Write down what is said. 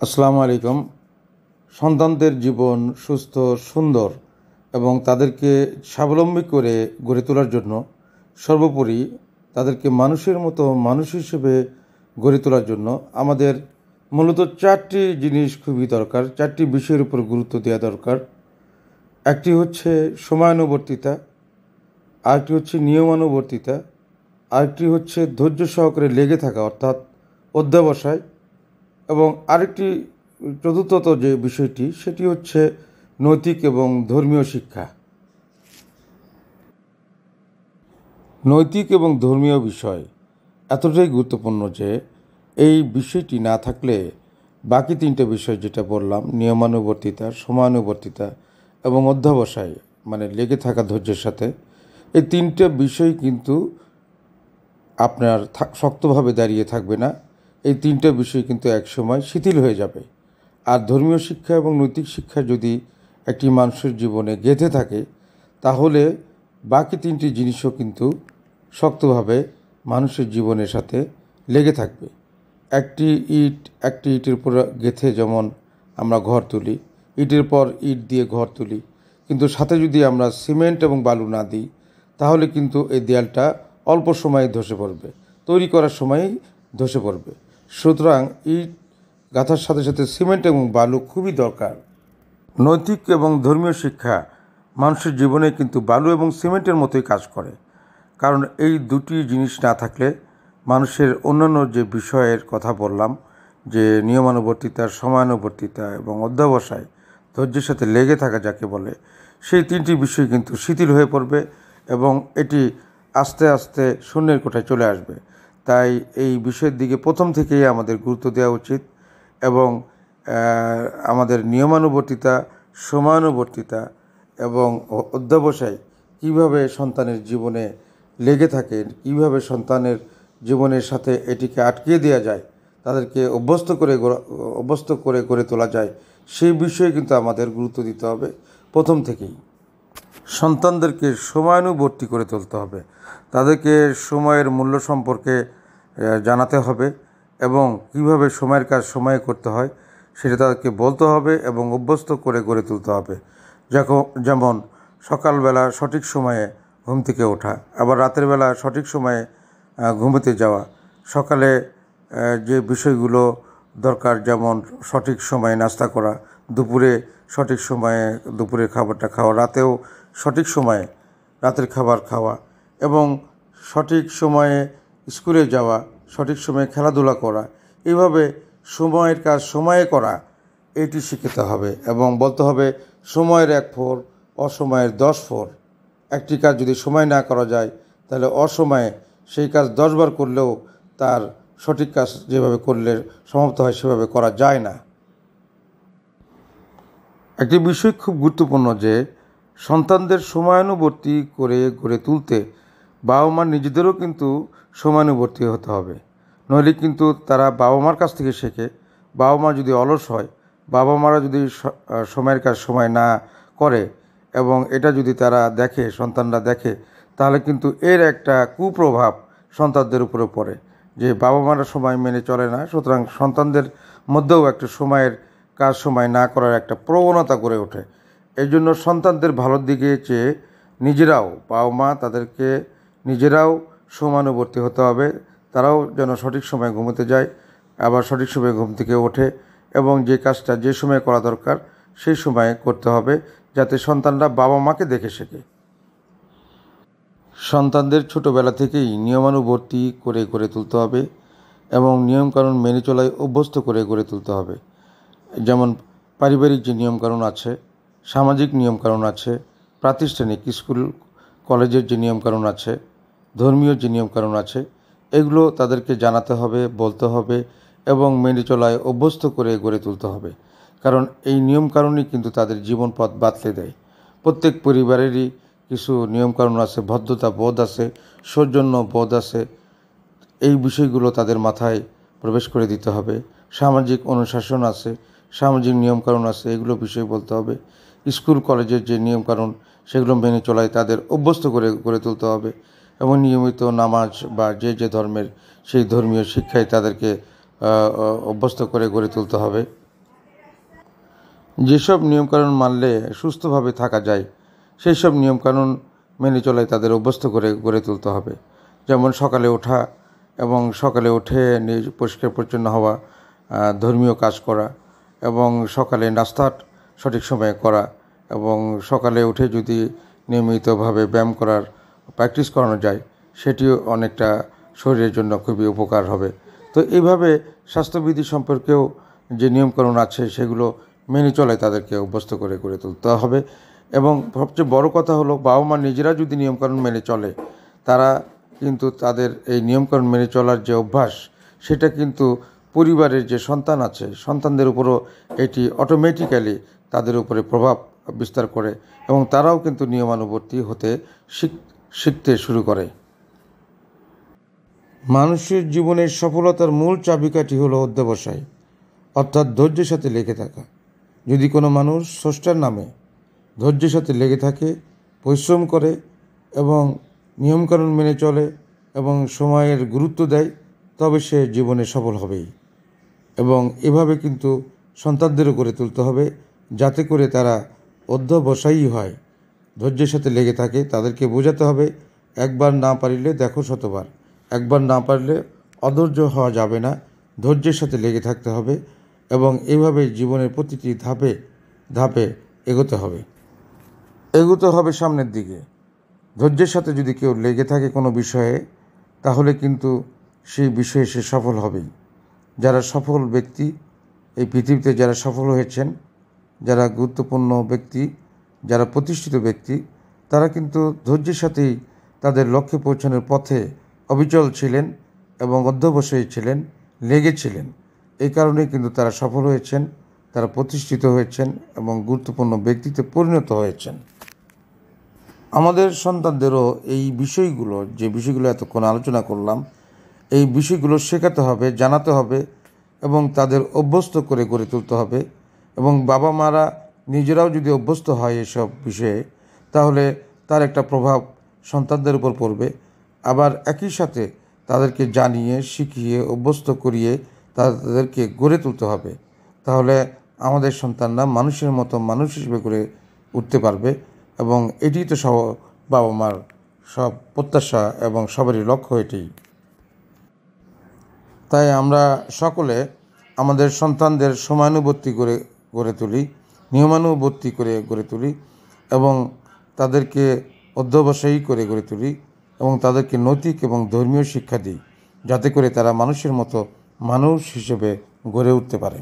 আসসালামু আলাইকুম। সন্তানদের জীবন সুস্থ, সুন্দর এবং তাদেরকে স্বাবলম্বী করে গড়ে তোলার জন্য সর্বোপরি তাদেরকে মানুষের মতো মানুষ হিসেবে গড়ে তোলার জন্য আমাদের মূলত চারটি জিনিস খুবই দরকার, চারটি বিষয়ের উপর গুরুত্ব দেওয়া দরকার। একটি হচ্ছে সময়ানুবর্তিতা, আরেকটি হচ্ছে নিয়মানুবর্তিতা, আরেকটি হচ্ছে ধৈর্য সহকারে লেগে থাকা অর্থাৎ অধ্যবসায়, এবং আরেকটি চতুর্থত যে বিষয়টি সেটি হচ্ছে নৈতিক এবং ধর্মীয় শিক্ষা। নৈতিক এবং ধর্মীয় বিষয় এতটাই গুরুত্বপূর্ণ যে এই বিষয়টি না থাকলে বাকি তিনটে বিষয় যেটা বললাম, নিয়মানুবর্তিতা, সময়ানুবর্তিতা এবং অধ্যবসায় মানে লেগে থাকা ধৈর্যের সাথে, এই তিনটে বিষয় কিন্তু আপনার শক্তভাবে দাঁড়িয়ে থাকবে না। এই তিনটে বিষয় কিন্তু একসময় শিথিল হয়ে যাবে। আর ধর্মীয় শিক্ষা এবং নৈতিক শিক্ষা যদি একটি মানুষের জীবনে গেঁথে থাকে তাহলে বাকি তিনটি জিনিসও কিন্তু শক্তভাবে মানুষের জীবনের সাথে লেগে থাকবে। একটি ইটের উপর গেঁথে যেমন আমরা ঘর তুলি, ইটের পর ইট দিয়ে ঘর তুলি, কিন্তু সাথে যদি আমরা সিমেন্ট এবং বালু না দিই তাহলে কিন্তু এই দেয়ালটা অল্প সময়ে ধসে পড়বে, তৈরি করার সময়ই ধসে পড়বে। সুতরাং ইট গাঁথার সাথে সাথে সিমেন্ট এবং বালু খুবই দরকার। নৈতিক এবং ধর্মীয় শিক্ষা মানুষের জীবনে কিন্তু বালু এবং সিমেন্টের মতোই কাজ করে, কারণ এই দুটি জিনিস না থাকলে মানুষের অন্যান্য যে বিষয়ের কথা বললাম, যে নিয়মানুবর্তিতা, সময়ানুবর্তিতা এবং অধ্যবসায়, ধৈর্যের সাথে লেগে থাকা যাকে বলে, সেই তিনটি বিষয় কিন্তু শিথিল হয়ে পড়বে এবং এটি আস্তে আস্তে শূন্যের কোঠায় চলে আসবে। তাই এই বিষয়ের দিকে প্রথম থেকেই আমাদের গুরুত্ব দেওয়া উচিত এবং আমাদের নিয়মানুবর্তিতা, সময়ানুবর্তিতা এবং অধ্যবসায় কীভাবে সন্তানের জীবনে লেগে থাকে, কীভাবে সন্তানের জীবনের সাথে এটিকে আটকিয়ে দেওয়া যায়, তাদেরকে অভ্যস্ত করে গড়ে তোলা যায়, সেই বিষয়ে কিন্তু আমাদের গুরুত্ব দিতে হবে প্রথম থেকেই। সন্তানদেরকে সময়ানুবর্তী করে তুলতে হবে, তাদেরকে সময়ের মূল্য সম্পর্কে জানাতে হবে এবং কীভাবে সময়ের কাজ সময়ে করতে হয় সেটা তাদেরকে বলতে হবে এবং অভ্যস্ত করে গড়ে তুলতে হবে। যেমন সকালবেলা সঠিক সময়ে ঘুম থেকে ওঠা, আবার রাতের বেলা সঠিক সময়ে ঘুমোতে যাওয়া, সকালে যে বিষয়গুলো দরকার যেমন সঠিক সময়ে নাস্তা করা, দুপুরে সঠিক সময়ে দুপুরের খাবারটা খাওয়া, রাতেও সঠিক সময়ে রাতের খাবার খাওয়া এবং সঠিক সময়ে স্কুলে যাওয়া, সঠিক সময়ে খেলাধুলা করা, এইভাবে সময়ের কাজ সময়ে করা, এটি শিখতে হবে এবং বলতে হবে সময়ের 1 ফোর অসময়ের 10 ফোর। একটি কাজ যদি সময় না করা যায় তাহলে অসময়ে সেই কাজ 10 বার করলেও তার সঠিক কাজ যেভাবে করলে সমাপ্ত হয় সেভাবে করা যায় না। একটি বিষয় খুব গুরুত্বপূর্ণ যে সন্তানদের সময়ানুবর্তী করে গড়ে তুলতে বাবা মা নিজেদেরও কিন্তু সময়ানুবর্তী হতে হবে, নইলে কিন্তু তারা বাবা মার কাছ থেকে শেখে। বাবা মা যদি অলস হয়, বাবা মারা যদি সময়ের কাজ সময় না করে এবং এটা যদি তারা দেখে, সন্তানরা দেখে, তাহলে কিন্তু এর একটা কুপ্রভাব সন্তানদের উপরে পড়ে যে বাবা মারা সময় মেনে চলে না। সুতরাং সন্তানদের মধ্যেও একটা সময়ের কাজ সময় না করার একটা প্রবণতা গড়ে ওঠে। এই জন্য সন্তানদের ভালোর দিকে চেয়ে নিজেরাও, বাবা মা তাদেরকে নিজেরাও সময়ানুবর্তী হতে হবে। তারাও যেন সঠিক সময়ে ঘুমোতে যায়, আবার সঠিক সময়ে ঘুম থেকে ওঠে এবং যে কাজটা যে সময়ে করা দরকার সেই সময়ে করতে হবে, যাতে সন্তানরা বাবা মাকে দেখে শেখে। সন্তানদের ছোটোবেলা থেকেই নিয়মানুবর্তী করে গড়ে তুলতে হবে এবং নিয়মকানুন মেনে চলায় অভ্যস্ত করে গড়ে তুলতে হবে। যেমন পারিবারিক যে নিয়মকানুন আছে, সামাজিক নিয়মকানুন আছে, প্রাতিষ্ঠানিক স্কুল কলেজের যে নিয়মকানুন আছে, ধর্মীয় যে নিয়মকানুন আছে, এগুলো তাদেরকে জানাতে হবে, বলতে হবে এবং মেনে চলায় অভ্যস্ত করে গড়ে তুলতে হবে। কারণ এই নিয়মকানুনই কিন্তু তাদের জীবন পথ বাতলে দেয়। প্রত্যেক পরিবারেরই কিছু নিয়মকানুন আছে, ভদ্রতা বোধ আছে, সৌজন্য বোধ আছে, এই বিষয়গুলো তাদের মাথায় প্রবেশ করে দিতে হবে। সামাজিক অনুশাসন আছে, সামাজিক নিয়মকানুন আছে, এগুলো বিষয় বলতে হবে। স্কুল কলেজের যে নিয়মকানুন সেগুলো মেনে চলায় তাদের অভ্যস্ত করে গড়ে তুলতে হবে এবং নিয়মিত নামাজ বা যে ধর্মের সেই ধর্মীয় শিক্ষায় তাদেরকে অভ্যস্ত করে গড়ে তুলতে হবে। যেসব নিয়মকানুন মানলে সুস্থভাবে থাকা যায় সেই সব নিয়মকানুন মেনে চলায় তাদের অভ্যস্ত করে গড়ে তুলতে হবে। যেমন সকালে ওঠা এবং সকালে উঠে নিজ পরিষ্কার পরিচ্ছন্ন হওয়া, ধর্মীয় কাজ করা এবং সকালে নাস্তা সঠিক সময়ে করা এবং সকালে উঠে যদি নিয়মিতভাবে ব্যায়াম করার প্র্যাকটিস করানো যায় সেটিও অনেকটা শরীরের জন্য খুবই উপকার হবে। তো এইভাবে স্বাস্থ্যবিধি সম্পর্কেও যে নিয়মকানুন আছে সেগুলো মেনে চলায় তাদেরকে অভ্যস্ত করে গড়ে তুলতে হবে। এবং সবচেয়ে বড় কথা হলো বাবা মা নিজেরা যদি নিয়মকানুন মেনে চলে তারা কিন্তু তাদের এই নিয়মকানুন মেনে চলার যে অভ্যাস সেটা কিন্তু পরিবারের যে সন্তান আছে সন্তানদের উপরও এটি অটোমেটিক্যালি তাদের উপরে প্রভাব বিস্তার করে এবং তারাও কিন্তু নিয়মানুবর্তী হতে শিখতে শুরু করে। মানুষের জীবনের সফলতার মূল চাবিকাঠি হলো অধ্যবসায়, অর্থাৎ ধৈর্যের সাথে লেগে থাকা। যদি কোনো মানুষ স্রষ্টার নামে ধৈর্যের সাথে লেগে থাকে, পরিশ্রম করে এবং নিয়মকানুন মেনে চলে এবং সময়ের গুরুত্ব দেয় তবে সে জীবনে সফল হবেই। এবং এভাবে কিন্তু সন্তানদেরও গড়ে তুলতে হবে যাতে করে তারা অধ্যবসায়ী হয়, ধৈর্যের সাথে লেগে থাকে। তাদেরকে বোঝাতে হবে একবার না পারিলে দেখো শতবার, একবার না পারলে অধৈর্য হওয়া যাবে না, ধৈর্যের সাথে লেগে থাকতে হবে এবং এভাবে জীবনের প্রতিটি ধাপে ধাপে এগোতে হবে সামনের দিকে। ধৈর্যের সাথে যদি কেউ লেগে থাকে কোনো বিষয়ে তাহলে কিন্তু সেই বিষয়ে সে সফল হবেই। যারা সফল ব্যক্তি এই পৃথিবীতে, যারা সফল হয়েছেন, যারা গুরুত্বপূর্ণ ব্যক্তি, যারা প্রতিষ্ঠিত ব্যক্তি, তারা কিন্তু ধৈর্যের সাথেই তাদের লক্ষ্যে পৌঁছানোর পথে অবিচল ছিলেন এবং অধ্যবসায়ী ছিলেন, লেগেছিলেন। এই কারণেই কিন্তু তারা সফল হয়েছেন, তারা প্রতিষ্ঠিত হয়েছেন এবং গুরুত্বপূর্ণ ব্যক্তিতে পরিণত হয়েছেন। আমাদের সন্তানদেরও এই বিষয়গুলো, যে বিষয়গুলো এতক্ষণ আলোচনা করলাম, এই বিষয়গুলো শেখাতে হবে, জানাতে হবে এবং তাদের অভ্যস্ত করে গড়ে তুলতে হবে। এবং বাবা মারা নিজেরাও যদি অভ্যস্ত হয় এসব বিষয়ে তাহলে তার একটা প্রভাব সন্তানদের উপর পড়বে। আবার একই সাথে তাদেরকে জানিয়ে, শিখিয়ে, অভ্যস্ত করিয়ে তাদেরকে গড়ে তুলতে হবে। তাহলে আমাদের সন্তানরা মানুষের মতো মানুষ হিসেবে গড়ে উঠতে পারবে এবং এটি তো বাবা মার সব প্রত্যাশা এবং সবারই লক্ষ্য এটি। তাই আমরা সকলে আমাদের সন্তানদের সময়ানুবর্তী করে গড়ে তুলি, নিয়মানুবর্তী করে গড়ে তুলি এবং তাদেরকে অধ্যবসায়ী করে গড়ে তুলি এবং তাদেরকে নৈতিক এবং ধর্মীয় শিক্ষা দিই যাতে করে তারা মানুষের মতো মানুষ হিসেবে গড়ে উঠতে পারে।